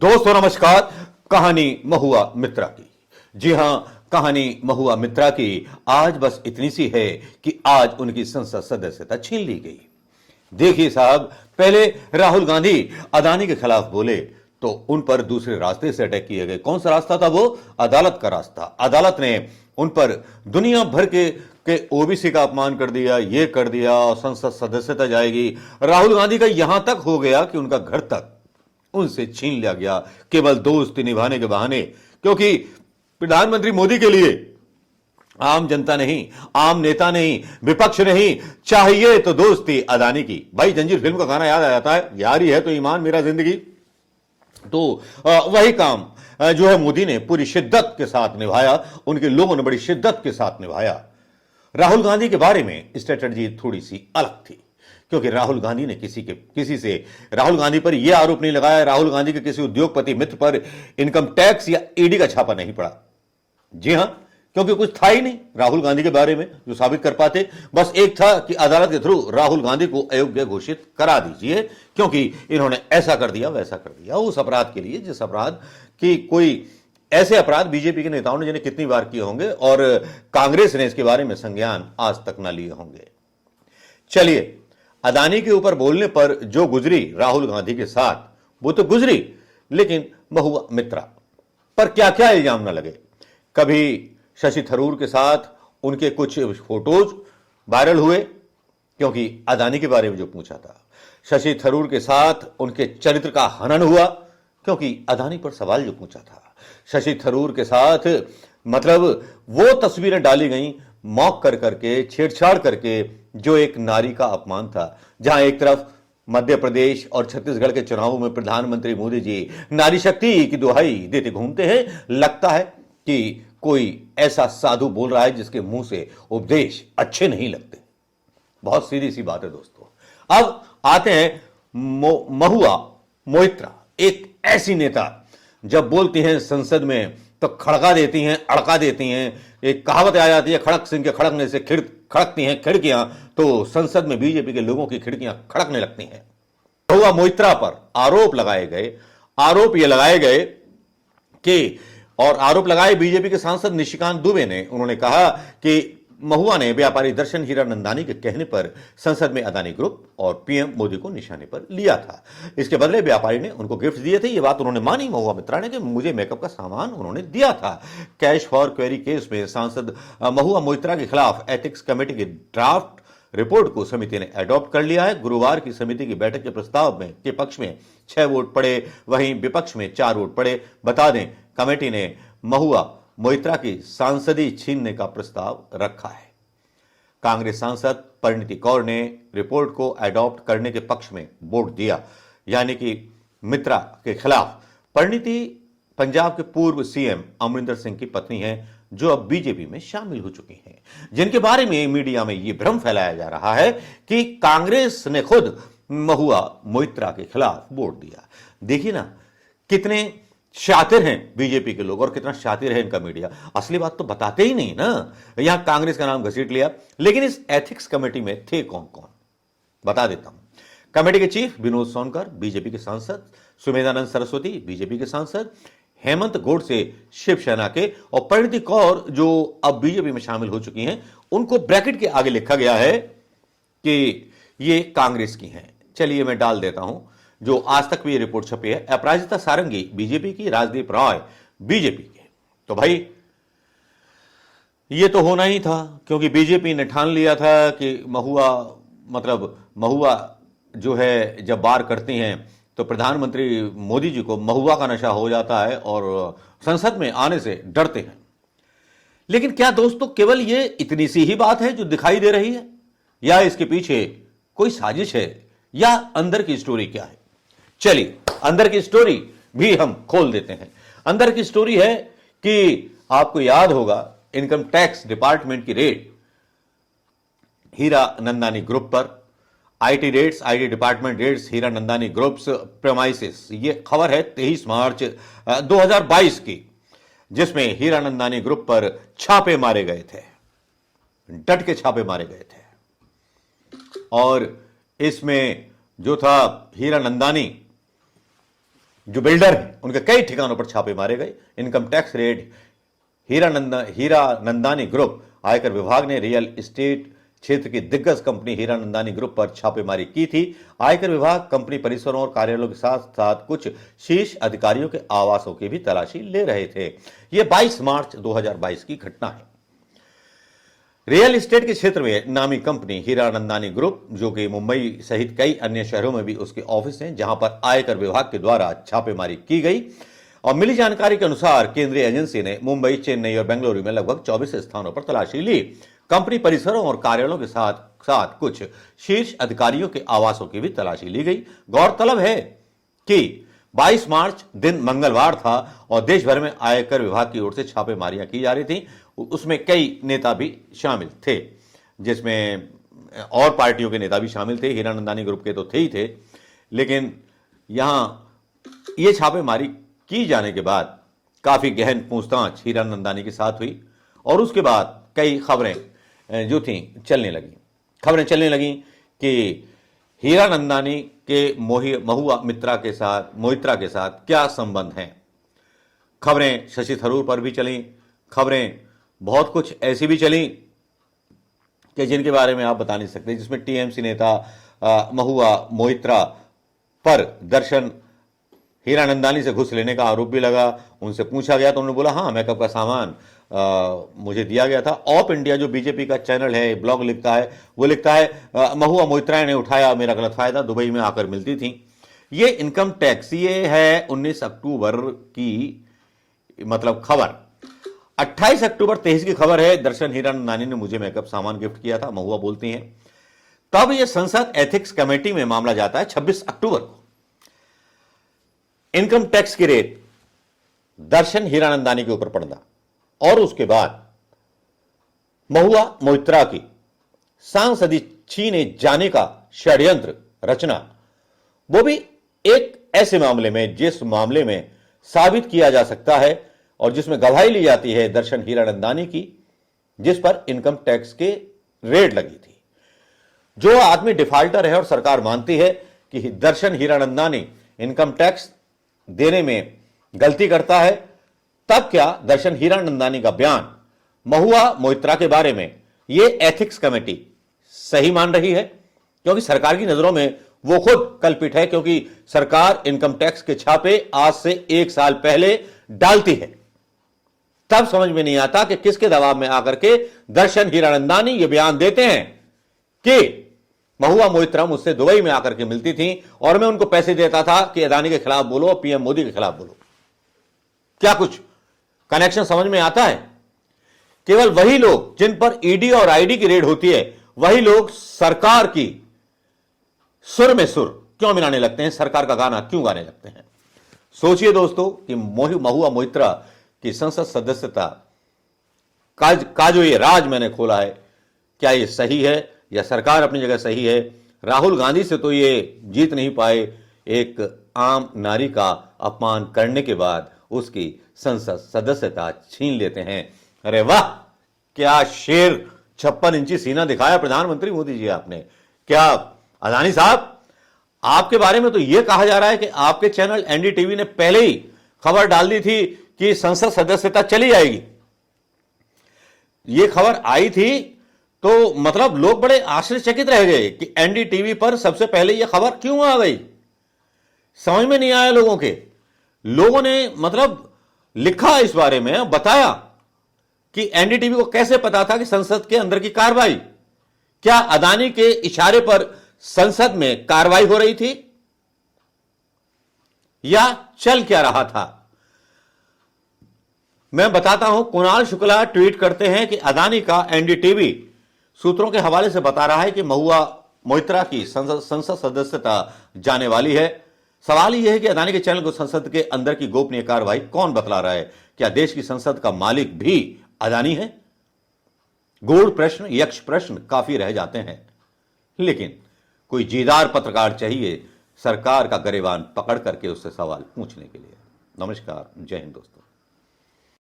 दोस्तों नमस्कार। कहानी महुआ मित्रा की। जी हां, कहानी महुआ मित्रा की आज बस इतनी सी है कि आज उनकी संसद सदस्यता छीन ली गई। देखिए साहब, पहले राहुल गांधी अदानी के खिलाफ बोले तो उन पर दूसरे रास्ते से अटैक किए गए। कौन सा रास्ता था वो? अदालत का रास्ता। अदालत ने उन पर दुनिया भर के ओबीसी का अपमान कर दिया, ये कर दिया, संसद सदस्यता जाएगी। राहुल गांधी का यहां तक हो गया कि उनका घर तक उनसे छीन लिया गया, केवल दोस्ती निभाने के बहाने। क्योंकि प्रधानमंत्री मोदी के लिए आम जनता नहीं, आम नेता नहीं, विपक्ष नहीं, चाहिए तो दोस्ती अदानी की। भाई जंजीर फिल्म का गाना याद आ जाता है, यारी है तो ईमान मेरा जिंदगी। तो वही काम जो है मोदी ने पूरी शिद्दत के साथ निभाया, उनके लोगों ने बड़ी शिद्दत के साथ निभाया। राहुल गांधी के बारे में स्ट्रेटजी थोड़ी सी अलग थी, क्योंकि राहुल गांधी ने किसी से राहुल गांधी पर यह आरोप नहीं लगाया, राहुल गांधी के किसी उद्योगपति मित्र पर इनकम टैक्स या ईडी का छापा नहीं पड़ा। जी हां, क्योंकि कुछ था ही नहीं राहुल गांधी के बारे में जो साबित कर पाते। बस एक था कि अदालत के थ्रू राहुल गांधी को अयोग्य घोषित करा दीजिए, क्योंकि इन्होंने ऐसा कर दिया, वैसा कर दिया, उस अपराध के लिए जिस अपराध की कोई ऐसे अपराध बीजेपी के नेताओं ने जिन्हें कितनी बार किए होंगे और कांग्रेस ने इसके बारे में संज्ञान आज तक ना लिए होंगे। चलिए, अदानी के ऊपर बोलने पर जो गुजरी राहुल गांधी के साथ वो तो गुजरी, लेकिन महुआ मित्रा पर क्या क्या इल्जाम न लगे। कभी शशि थरूर के साथ उनके कुछ फोटोज वायरल हुए, क्योंकि अदानी के बारे में जो पूछा था। शशि थरूर के साथ उनके चरित्र का हनन हुआ, क्योंकि अदानी पर सवाल जो पूछा था। शशि थरूर के साथ मतलब वो तस्वीरें डाली गई मॉक कर करके, छेड़छाड़ करके, जो एक नारी का अपमान था। जहां एक तरफ मध्य प्रदेश और छत्तीसगढ़ के चुनावों में प्रधानमंत्री मोदी जी नारी शक्ति की दुहाई देते घूमते हैं, लगता है कि कोई ऐसा साधु बोल रहा है जिसके मुंह से उपदेश अच्छे नहीं लगते। बहुत सीधी सी बात है दोस्तों। अब आते हैं महुआ मोइत्रा, एक ऐसी नेता जब बोलती हैं संसद में तो खड़का देती हैं, अड़का देती हैं। एक कहावत आ जाती है, खड़क सिंह के खड़कने से खड़कती हैं खिड़कियां, तो संसद में बीजेपी के लोगों की खिड़कियां खड़कने लगती हैं। महुआ मोइत्रा पर आरोप लगाए गए कि और आरोप लगाए बीजेपी के सांसद निशिकांत दुबे ने। उन्होंने कहा कि महुआ ने व्यापारी दर्शन हीरानंदानी के कहने पर संसद में अदानी ग्रुप और पीएम मोदी को निशाने पर लिया था। इसके बदले व्यापारी ने उनको गिफ्ट दिए थे। ये बात उन्होंने मानी महुआ मित्रा ने कि मुझे मेकअप का सामान उन्होंने दिया था। कैश फॉर क्वेरी केस में सांसद महुआ मोइत्रा के खिलाफ एथिक्स कमेटी की ड्राफ्ट रिपोर्ट को समिति ने अडॉप्ट कर लिया है। गुरुवार की समिति की बैठक के प्रस्ताव में के पक्ष में 6 वोट पड़े, वहीं विपक्ष में 4 वोट पड़े। बता दें, कमेटी ने महुआ मोइत्रा की सांसदी छीनने का प्रस्ताव रखा है। कांग्रेस सांसद परिणीति कौर ने रिपोर्ट को अडॉप्ट करने के पक्ष में वोट दिया, यानी कि मित्रा के खिलाफ। परिणीति पंजाब के पूर्व सीएम अमरिंदर सिंह की पत्नी है, जो अब बीजेपी में शामिल हो चुकी हैं, जिनके बारे में मीडिया में यह भ्रम फैलाया जा रहा है कि कांग्रेस ने खुद महुआ मोइत्रा के खिलाफ वोट दिया। देखिए ना, कितने शातिर हैं बीजेपी के लोग और कितना शातिर है इनका मीडिया। असली बात तो बताते ही नहीं ना। यहां कांग्रेस का नाम घसीट लिया, लेकिन इस एथिक्स कमेटी में थे कौन कौन, बता देता हूं। कमेटी के चीफ विनोद सोनकर, बीजेपी के सांसद, सुमेधानंद सरस्वती, बीजेपी के सांसद, हेमंत गोडसे शिवसेना के, और परिणीति कौर जो अब बीजेपी में शामिल हो चुकी हैं। उनको ब्रैकेट के आगे लिखा गया है कि ये कांग्रेस की हैं। चलिए मैं डाल देता हूं, जो आज तक भी ये रिपोर्ट छपी है। अपराजिता सारंगी बीजेपी की, राजदीप रॉय बीजेपी के। तो भाई ये तो होना ही था, क्योंकि बीजेपी ने ठान लिया था कि महुआ जो है जब बार करती हैं तो प्रधानमंत्री मोदी जी को महुआ का नशा हो जाता है और संसद में आने से डरते हैं। लेकिन क्या दोस्तों केवल ये इतनी सी ही बात है जो दिखाई दे रही है, या इसके पीछे कोई साजिश है, या अंदर की स्टोरी क्या है? चलिए अंदर की स्टोरी भी हम खोल देते हैं। अंदर की स्टोरी है कि आपको याद होगा इनकम टैक्स डिपार्टमेंट की रेड हीरा नंदानी ग्रुप पर। IT department raids Hiranandani groups premises. ये खबर है 23 मार्च 2022 की, जिसमें हीरा नंदानी ग्रुप पर छापे मारे गए थे, डट के छापे मारे गए थे। और इसमें जो था हीरा नंदानी जो बिल्डर हैं उनके कई ठिकानों पर छापे मारे गए। Income tax raid Hiranandani group आयकर विभाग ने रियल एस्टेट क्षेत्र की दिग्गज कंपनी हीरा नंदानी ग्रुप पर छापेमारी की थी। आयकर विभाग कंपनी परिसरों और कार्यालयों के साथ साथ कुछ शीर्ष अधिकारियों के आवासों की भी तलाशी ले रहे थे। यह 22 मार्च 2022 की घटना है। रियल एस्टेट के क्षेत्र में नामी कंपनी हीरा नंदानी ग्रुप, जो कि मुंबई सहित कई अन्य शहरों में भी उसके ऑफिस हैं, जहां पर आयकर विभाग के द्वारा छापेमारी की गई। और मिली जानकारी के अनुसार केंद्रीय एजेंसी ने मुंबई, चेन्नई और बेंगलुरु में लगभग 24 स्थानों पर तलाशी ली। कंपनी परिसरों और कार्यालयों के साथ साथ कुछ शीर्ष अधिकारियों के आवासों की भी तलाशी ली गई। गौरतलब है कि 22 मार्च दिन मंगलवार था और देश भर में आयकर विभाग की ओर से छापेमारियां की जा रही थी। उसमें कई नेता भी शामिल थे, जिसमें और पार्टियों के नेता भी शामिल थे। हीरा नंदानी ग्रुप के तो थे ही थे, लेकिन यहां ये छापेमारी की जाने के बाद काफी गहन पूछताछ हीरा नंदानी के साथ हुई और उसके बाद कई खबरें जो थी खबरें चलने लगी कि हीरा नंदानी के महुआ मोइत्रा के साथ क्या संबंध हैं। खबरें शशि थरूर पर भी चली, खबरें बहुत कुछ ऐसी भी चली कि जिनके बारे में आप बता नहीं सकते, जिसमें टीएमसी नेता महुआ मोइत्रा पर दर्शन हीरा नंदानी से घुस लेने का आरोप भी लगा। उनसे पूछा गया तो उन्होंने बोला हाँ, मेकअप का सामान मुझे दिया गया था। ऑप इंडिया जो बीजेपी का चैनल है, ब्लॉग लिखता है, वो लिखता है महुआ मोइत्रा ने उठाया मेरा गलत फायदा, दुबई में आकर मिलती थी। ये इनकम टैक्स, ये है 19 अक्टूबर की मतलब खबर। 28 अक्टूबर 23 की खबर है, दर्शन हीरा नंदानी ने मुझे मेकअप सामान गिफ्ट किया था, महुआ बोलती हैं। तब यह संसद एथिक्स कमेटी में मामला जाता है 26 अक्टूबर को। इनकम टैक्स की रेट दर्शन हीरा नंदानी के ऊपर पड़ना और उसके बाद महुआ मोइत्रा की सांसदी छीने जाने का षड्यंत्र रचना, वो भी एक ऐसे मामले में जिस मामले में साबित किया जा सकता है और जिसमें गवाही ली जाती है दर्शन हीरा नंदानी की, जिस पर इनकम टैक्स के रेड लगी थी। जो आदमी डिफाल्टर है और सरकार मानती है कि दर्शन हीरा नंदानी इनकम टैक्स देने में गलती करता है, तब क्या दर्शन हीरा नंदानी का बयान महुआ मोइत्रा के बारे में यह एथिक्स कमेटी सही मान रही है? क्योंकि सरकार की नजरों में वो खुद कल्पित है, क्योंकि सरकार इनकम टैक्स के छापे आज से 1 साल पहले डालती है। तब समझ में नहीं आता कि किसके दबाव में आकर के दर्शन हीरा नंदानी ये बयान देते हैं कि महुआ मोइत्रा मुझसे दुबई में आकर के मिलती थी और मैं उनको पैसे देता था कि अदानी के खिलाफ बोलो और पीएम मोदी के खिलाफ बोलो। क्या कुछ कनेक्शन समझ में आता है? केवल वही लोग जिन पर ईडी और आईडी की रेड होती है, वही लोग सरकार की सुर में सुर क्यों मिलाने लगते हैं, सरकार का गाना क्यों गाने लगते हैं। सोचिए दोस्तों कि महुआ मोइत्रा की संसद सदस्यता का जो ये राज मैंने खोला है, क्या ये सही है या सरकार अपनी जगह सही है? राहुल गांधी से तो ये जीत नहीं पाए, एक आम नारी का अपमान करने के बाद उसकी संसद सदस्यता छीन लेते हैं। अरे वाह, क्या शेर 56 इंची सीना दिखाया प्रधानमंत्री मोदी जी आपने। क्या अदानी साहब, आपके बारे में तो यह कहा जा रहा है कि आपके चैनल एनडीटीवी ने पहले ही खबर डाल दी थी कि संसद सदस्यता चली जाएगी। यह खबर आई थी तो मतलब लोग बड़े आश्चर्यचकित रह गए कि एनडीटीवी पर सबसे पहले यह खबर क्यों आ गई। समझ में नहीं आया लोगों के। लोगों ने मतलब लिखा इस बारे में, बताया कि एनडीटीवी को कैसे पता था कि संसद के अंदर की कार्रवाई, क्या अदानी के इशारे पर संसद में कार्रवाई हो रही थी या चल क्या रहा था? मैं बताता हूं। कुणाल शुक्ला ट्वीट करते हैं कि अदानी का एनडीटीवी सूत्रों के हवाले से बता रहा है कि महुआ मोइत्रा की संसद सदस्यता जाने वाली है। सवाल यह है कि अदानी के चैनल को संसद के अंदर की गोपनीय कार्रवाई कौन बतला रहा है? क्या देश की संसद का मालिक भी अदानी है? गूढ़ प्रश्न, यक्ष प्रश्न काफी रह जाते हैं, लेकिन कोई जीदार पत्रकार चाहिए सरकार का गरेबान पकड़ करके उससे सवाल पूछने के लिए। नमस्कार, जय हिंद दोस्तों।